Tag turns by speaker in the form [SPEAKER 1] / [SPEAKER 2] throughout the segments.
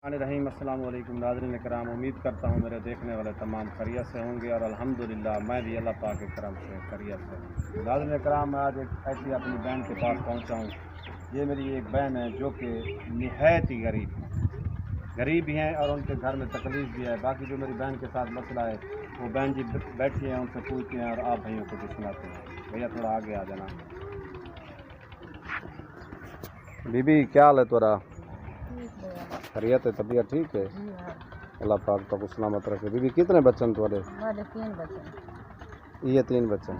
[SPEAKER 1] रहीम अस्सलाम वालेकुम नाज़रीन करام, उम्मीद करता हूँ मेरे देखने वाले तमाम खैरियत से होंगे और अल्हम्दुलिल्लाह मैं भी अल्लाह पाक के करम से खैरियत से हूँ। नाज़रीन करام, मैं आज एक ऐसी अपनी बहन के पास पहुँचा हूँ। ये मेरी एक बहन है जो कि निहायत ही गरीब भी हैं और उनके घर में तकलीफ़ भी है। बाकी जो मेरी बहन के साथ मसला है वो बहन जी बैठी हैं, उनसे पूछते हैं और आप भाइयों को भी सुनाते हैं। भैया थोड़ा आगे आ जाना। बीबी क्या हाल है तोरा? खैरियत है, तबीयत ठीक है? अल्लाह पाक तो सलामत रखे। बीबी कितने बच्चन तुम्हारे?
[SPEAKER 2] 3 बच्चे।
[SPEAKER 1] ये 3 बच्चन।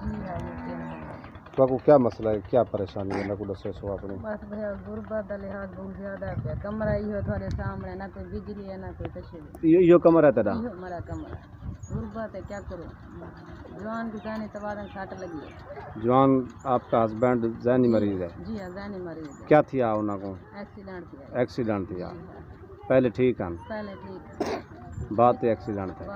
[SPEAKER 1] तो आपको क्या मसला है, क्या परेशानी है? लगो दसो सो अपने।
[SPEAKER 2] बस भैया गुर्बत लिहाज बहुत ज्यादा है। कमरा यो थोड़े सामने, ना कोई बिजली है ना कोई तशरीफ।
[SPEAKER 1] यो कमरा है तेरा?
[SPEAKER 2] यो हमारा कमरा गुर्बत है, क्या करूँ। जवान की जाने तबादन काट लगी है।
[SPEAKER 1] जवान आपका हस्बैंड जहनी मरीज है?
[SPEAKER 2] जी हाँ, जहनी मरीज है।
[SPEAKER 1] क्या थी उनको?
[SPEAKER 2] एक्सीडेंट
[SPEAKER 1] थी। पहले ठीक है?
[SPEAKER 2] पहले ठीक,
[SPEAKER 1] बात एक्सीडेंट है।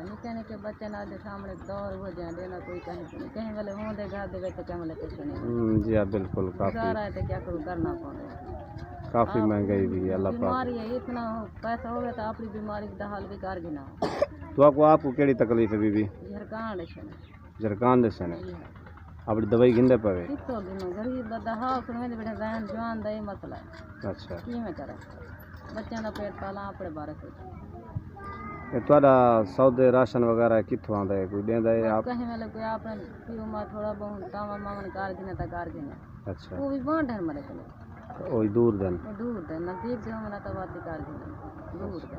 [SPEAKER 2] निके निके बच्चे ना दे सामने दौर हो जाए देना कोई कहीं वाले हों दे घर दे तो कहीं वाले कुछ नहीं।
[SPEAKER 1] जी हाँ बिल्कुल, काफ़ी
[SPEAKER 2] तो क्या करूँ, करना पड़ेगा।
[SPEAKER 1] काफ़ी महंगाई भी है। अल्लाह पाक
[SPEAKER 2] बीमारी है, इतना पैसा हो गया तो अपनी बीमारी का हाल भी कार गिना।
[SPEAKER 1] तो आपको केड़ी तकलीफ है बीबी? जरकान दे ने अपनी दवाई गिंदे पवे
[SPEAKER 2] कितो गिनो गरीब बदा हाउस में बैठे बहन जवान दा मसला है।
[SPEAKER 1] अच्छा,
[SPEAKER 2] की में करे बच्चों का पेट पाला अपने बारे से।
[SPEAKER 1] ये ਤੁਹਾਡਾ सौदे राशन वगैरह कित्थों आंदा है? कोई देंदा है आप?
[SPEAKER 2] कहीं वाले कोई आपने पीओ मा थोड़ा बहुत तावा मामन कार गिने ता कार गिने।
[SPEAKER 1] अच्छा,
[SPEAKER 2] वो भी बांध है मरे चले
[SPEAKER 1] ओई दूर देन
[SPEAKER 2] नजदीक जो मना ता बात कार गिने दूर दे।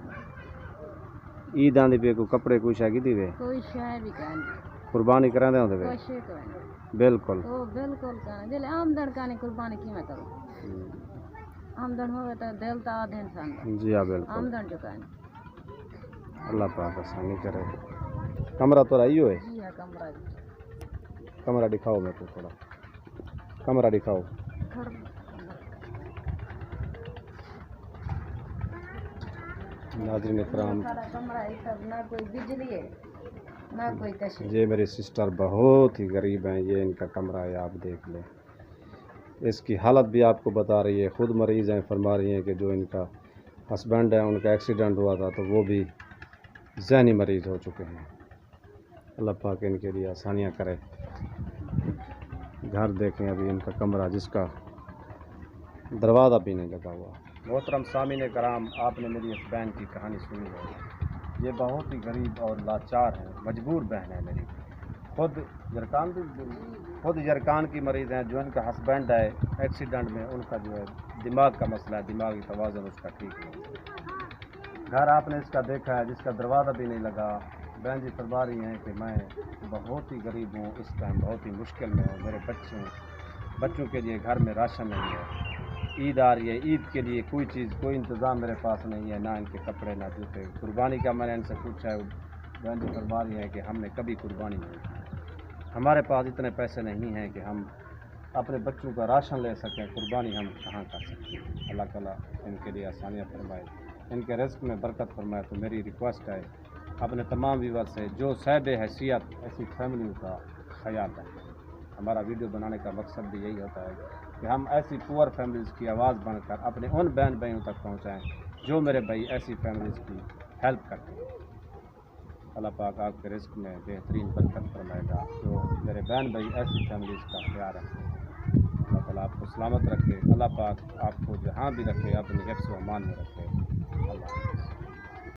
[SPEAKER 1] ईद आंदी पे को कपड़े कुछ है की वे
[SPEAKER 2] कोई शय भी कहने
[SPEAKER 1] कुर्बानी करांदे होंदे वे?
[SPEAKER 2] कोई शय कहने
[SPEAKER 1] बिल्कुल
[SPEAKER 2] ओ बिल्कुल कहने दिले आमदन काने कुर्बानी की मैं करूं। आमदन होवे तो दिल ता आधे इंसान
[SPEAKER 1] जी हाँ बिल्कुल।
[SPEAKER 2] आमदन जो कहने
[SPEAKER 1] अल्लाह पाक आसानी करे। कमरा तो रही है?
[SPEAKER 2] जी हाँ,
[SPEAKER 1] कमरा दिखाओ मेरे को, थोड़ा कमरा दिखाओ। नाज़रीन इकराम,
[SPEAKER 2] कमरा है सब, ना कोई बिजली है ना कोई तशरीफ।
[SPEAKER 1] ये मेरी सिस्टर बहुत ही गरीब हैं। ये इनका कमरा है, आप देख लें। इसकी हालत भी आपको बता रही है। ख़ुद मरीज़ हैं, फरमा रही हैं कि जो इनका हस्बैंड है उनका एक्सीडेंट हुआ था तो वो भी ज़हनी मरीज़ हो चुके हैं। अल्लाह पाक इनके लिए आसानियाँ करे। घर देखें अभी इनका कमरा जिसका दरवाज़ा भी नहीं लगा हुआ। मोहतरम सामीन कराम, आपने मेरी इस बहन की कहानी सुनी है। ये बहुत ही गरीब और लाचार है, मजबूर बहन है मेरी। खुद जरकान की मरीज़ हैं। जो इनका हस्बैंड है एक्सीडेंट में, उनका जो है दिमाग का मसला है, दिमागी तवाज़ुन उसका ठीक नहीं। घर आपने इसका देखा है जिसका दरवाज़ा भी नहीं लगा। बहन जी फरमा रही हैं कि मैं बहुत ही गरीब हूँ, इस टाइम बहुत ही मुश्किल में हूँ। मेरे बच्चों के लिए घर में राशन नहीं है। ईद आ रही है, ईद के लिए कोई चीज़ कोई इंतज़ाम मेरे पास नहीं है, ना इनके कपड़े ना जूते। कुर्बानी का मैंने इनसे पूछा है, बहन जी फरमा रही हैं कि हमने कभी कुर्बानी नहीं की। हमारे पास इतने पैसे नहीं हैं कि हम अपने बच्चों का राशन ले सकें। कुर्बानी हम कहाँ कर सकते हैं। अल्लाह ताला इनके लिए आसानियाँ फरमाए, इनके रिस्क में बरकत फरमाए। तो मेरी रिक्वेस्ट है अपने तमाम व्यूअर्स से, जो साहिब हैसियत ऐसी फैमिली का ख्याल रखें। हमारा वीडियो बनाने का मकसद भी यही होता है कि हम ऐसी पुअर फैमिलीज़ की आवाज़ बनकर अपने उन बहन भाइयों तक पहुँचाएँ जो मेरे भाई ऐसी फैमिलीज़ की हेल्प करते हैं। अल्लाह पाक आपके रिस्क में बेहतरीन बरकत फरमाएगा। जो मेरे बहन भाई ऐसी फैमिलीज़ का ख्याल रखें, अल्लाह ताला आपको सलामत रखे। अल्लाह पाक आपको जहाँ भी रखे अपनी हिफ्ज़ व अमान में रखे।